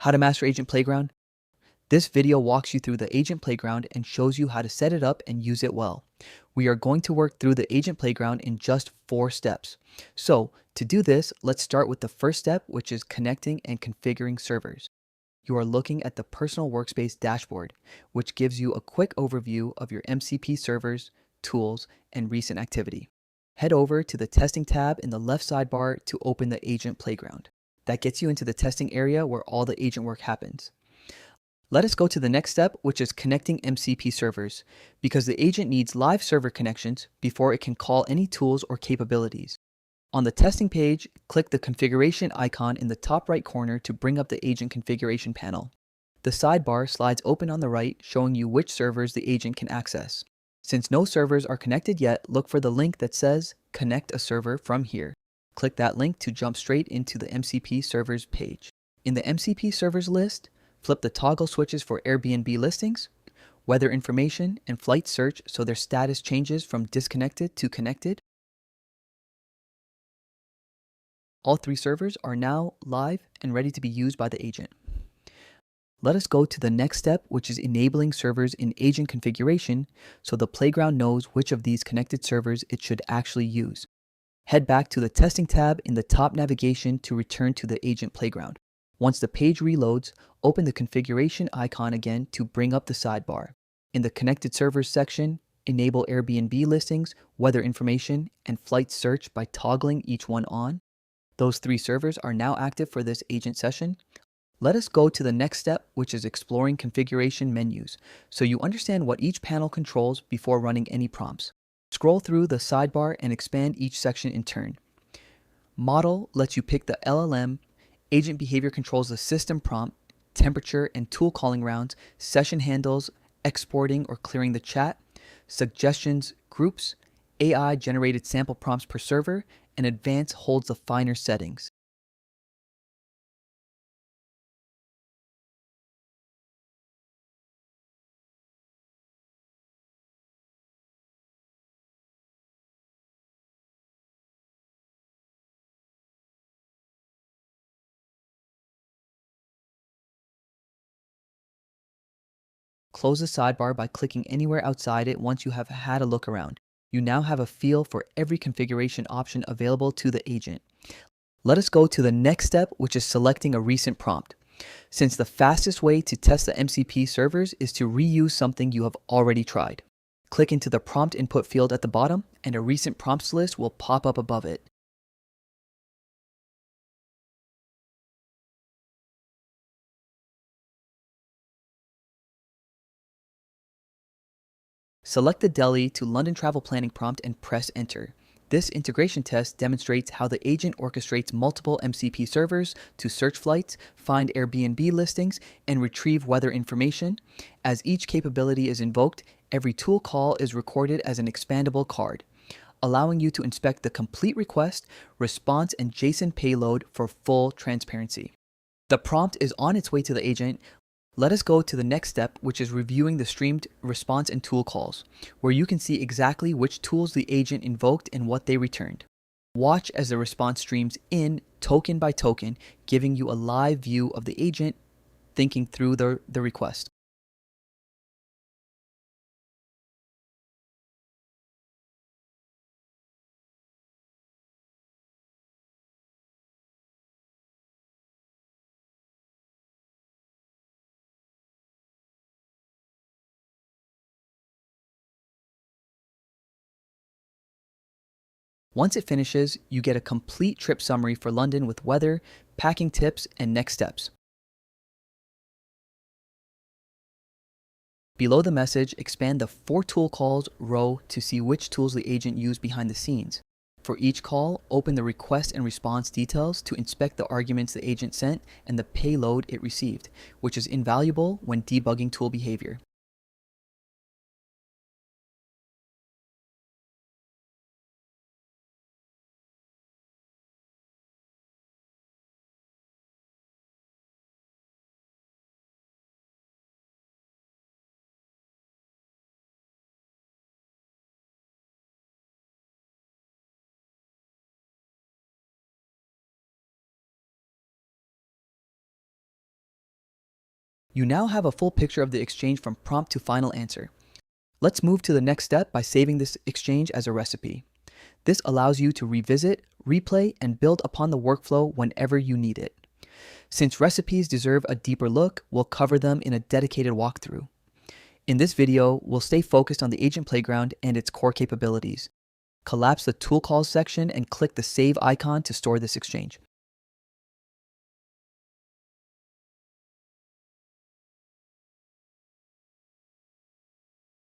How to master Agent Playground? This video walks you through the Agent Playground and shows you how to set it up and use it well. We are going to work through the Agent Playground in just 4 steps. So, to do this, let's start with the first step, which is connecting and configuring servers. You are looking at the Personal Workspace dashboard, which gives you a quick overview of your MCP servers, tools, and recent activity. Head over to the Testing tab in the left sidebar to open the Agent Playground. That gets you into the testing area where all the agent work happens. Let us go to the next step, which is connecting MCP servers, because the agent needs live server connections before it can call any tools or capabilities. On the testing page, click the configuration icon in the top right corner to bring up the agent configuration panel. The sidebar slides open on the right, showing you which servers the agent can access. Since no servers are connected yet, look for the link that says Connect a Server from here. Click that link to jump straight into the MCP servers page. In the MCP servers list, flip the toggle switches for Airbnb listings, weather information, and flight search so their status changes from disconnected to connected. All 3 servers are now live and ready to be used by the agent. Let us go to the next step, which is enabling servers in agent configuration so the Playground knows which of these connected servers it should actually use. Head back to the Testing tab in the top navigation to return to the Agent Playground. Once the page reloads, open the configuration icon again to bring up the sidebar. In the Connected Servers section, enable Airbnb listings, weather information, and flight search by toggling each one on. Those 3 servers are now active for this agent session. Let us go to the next step, which is exploring configuration menus, so you understand what each panel controls before running any prompts. Scroll through the sidebar and expand each section in turn. Model lets you pick the LLM, Agent Behavior controls the system prompt, temperature and tool calling rounds, session handles, exporting or clearing the chat, suggestions, groups, AI generated sample prompts per server, and advanced holds the finer settings. Close the sidebar by clicking anywhere outside it once you have had a look around. You now have a feel for every configuration option available to the agent. Let us go to the next step, which is selecting a recent prompt. Since the fastest way to test the MCP servers is to reuse something you have already tried. Click into the prompt input field at the bottom, and a recent prompts list will pop up above it. Select the Delhi to London travel planning prompt and press enter. This integration test demonstrates how the agent orchestrates multiple MCP servers to search flights, find Airbnb listings, and retrieve weather information. As each capability is invoked, every tool call is recorded as an expandable card, allowing you to inspect the complete request, response, and JSON payload for full transparency. The prompt is on its way to the agent. Let us go to the next step, which is reviewing the streamed response and tool calls, where you can see exactly which tools the agent invoked and what they returned. Watch as the response streams in token by token, giving you a live view of the agent thinking through the request. Once it finishes, you get a complete trip summary for London with weather, packing tips, and next steps. Below the message, expand the For Tool Calls row to see which tools the agent used behind the scenes. For each call, open the request and response details to inspect the arguments the agent sent and the payload it received, which is invaluable when debugging tool behavior. You now have a full picture of the exchange from prompt to final answer. Let's move to the next step by saving this exchange as a recipe. This allows you to revisit, replay, and build upon the workflow whenever you need it. Since recipes deserve a deeper look, we'll cover them in a dedicated walkthrough. In this video, we'll stay focused on the Agent Playground and its core capabilities. Collapse the Tool Calls section and click the Save icon to store this exchange.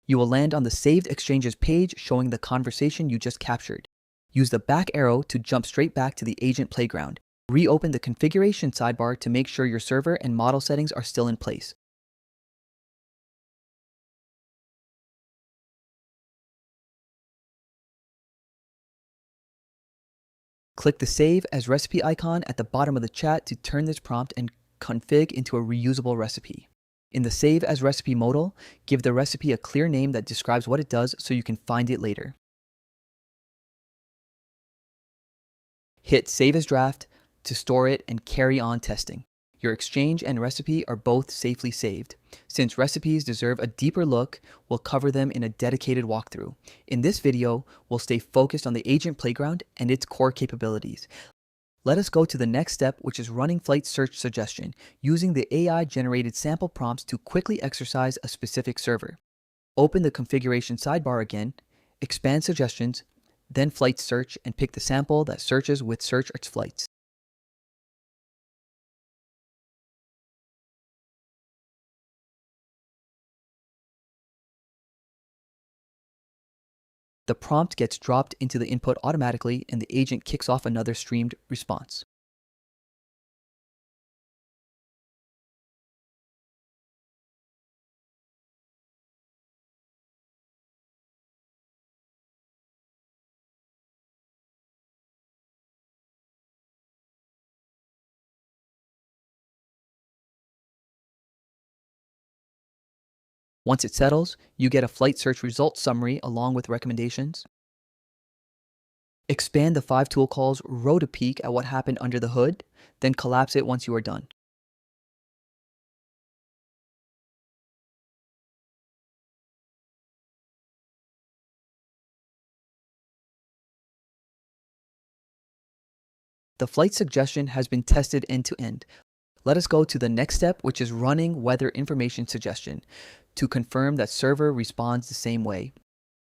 You will land on the Saved Exchanges page showing the conversation you just captured. Use the back arrow to jump straight back to the Agent Playground. Reopen the configuration sidebar to make sure your server and model settings are still in place. Click the Save as Recipe icon at the bottom of the chat to turn this prompt and config into a reusable recipe. In the Save as Recipe modal, give the recipe a clear name that describes what it does so you can find it later. Hit Save as Draft to store it and carry on testing. Your exchange and recipe are both safely saved. Since recipes deserve a deeper look, we'll cover them in a dedicated walkthrough. In this video, we'll stay focused on the Agent Playground and its core capabilities. Let us go to the next step, which is running flight search suggestion, using the AI-generated sample prompts to quickly exercise a specific server. Open the configuration sidebar again, expand suggestions, then flight search, and pick the sample that searches with search its flights. The prompt gets dropped into the input automatically and the agent kicks off another streamed response. Once it settles, you get a flight search results summary along with recommendations. Expand the 5 tool calls row to peek at what happened under the hood, then collapse it once you are done. The flight suggestion has been tested end to end. Let us go to the next step, which is running weather information suggestion to confirm that server responds the same way.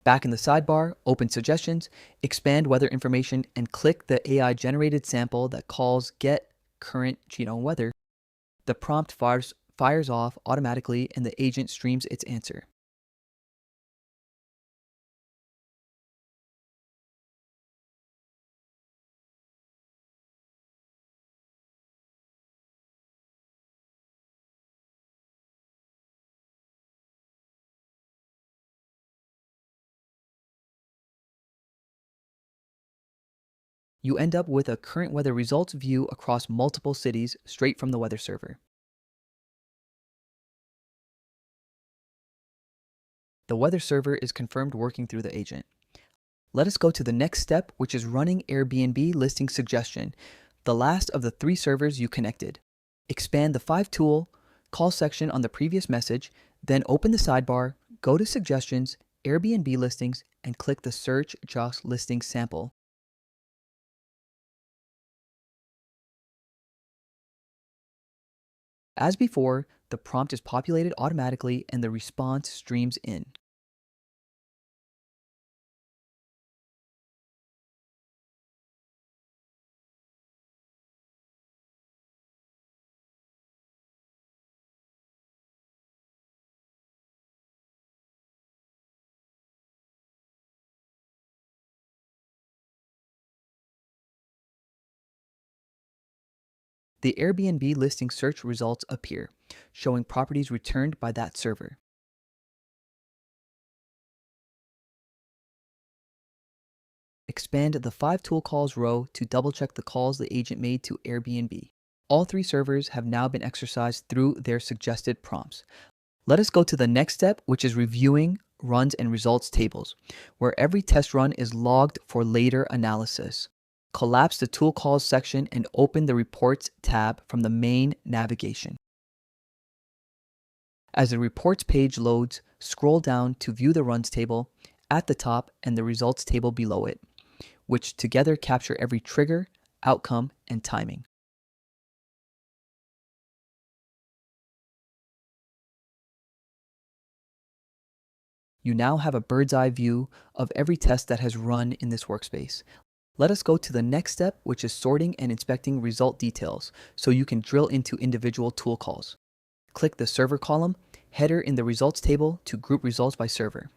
Back in the sidebar, open suggestions, expand weather information, and click the AI-generated sample that calls get current genome weather. The prompt fires off automatically and the agent streams its answer. You end up with a current weather results view across multiple cities straight from the weather server. The weather server is confirmed working through the agent. Let us go to the next step, which is running Airbnb listing suggestion, the last of the 3 servers you connected. Expand the 5 tool call section on the previous message, then open the sidebar, go to suggestions, Airbnb listings, and click the search just listings sample. As before, the prompt is populated automatically and the response streams in. The Airbnb listing search results appear, showing properties returned by that server. Expand the 5 tool calls row to double-check the calls the agent made to Airbnb. All 3 servers have now been exercised through their suggested prompts. Let us go to the next step, which is reviewing runs and results tables, where every test run is logged for later analysis. Collapse the tool calls section and open the reports tab from the main navigation. As the reports page loads, scroll down to view the runs table at the top and the results table below it, which together capture every trigger, outcome, and timing. You now have a bird's eye view of every test that has run in this workspace. Let us go to the next step, which is sorting and inspecting result details, so you can drill into individual tool calls. Click the server column, header in the results table to group results by server.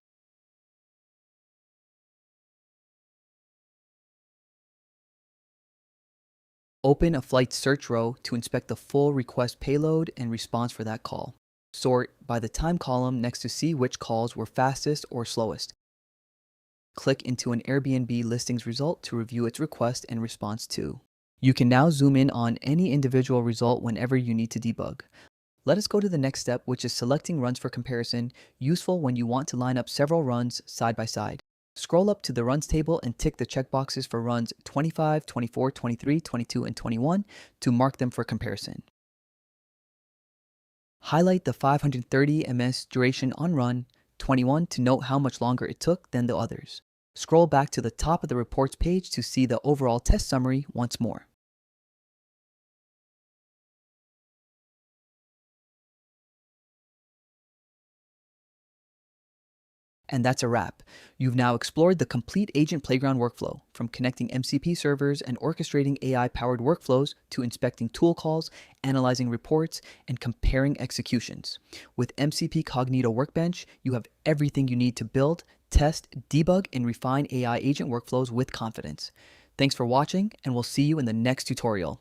Open a flight search row to inspect the full request payload and response for that call. Sort by the time column next to see which calls were fastest or slowest. Click into an Airbnb listings result to review its request and response too. You can now zoom in on any individual result whenever you need to debug. Let us go to the next step, which is selecting runs for comparison, useful when you want to line up several runs side by side. Scroll up to the runs table and tick the checkboxes for runs 25, 24, 23, 22, and 21 to mark them for comparison. Highlight the 530 ms duration on run 21 to note how much longer it took than the others. Scroll back to the top of the reports page to see the overall test summary once more. And that's a wrap. You've now explored the complete Agent Playground workflow, from connecting MCP servers and orchestrating AI-powered workflows to inspecting tool calls, analyzing reports, and comparing executions. With MCPCognito Workbench, you have everything you need to build, test, debug, and refine AI agent workflows with confidence. Thanks for watching, and we'll see you in the next tutorial.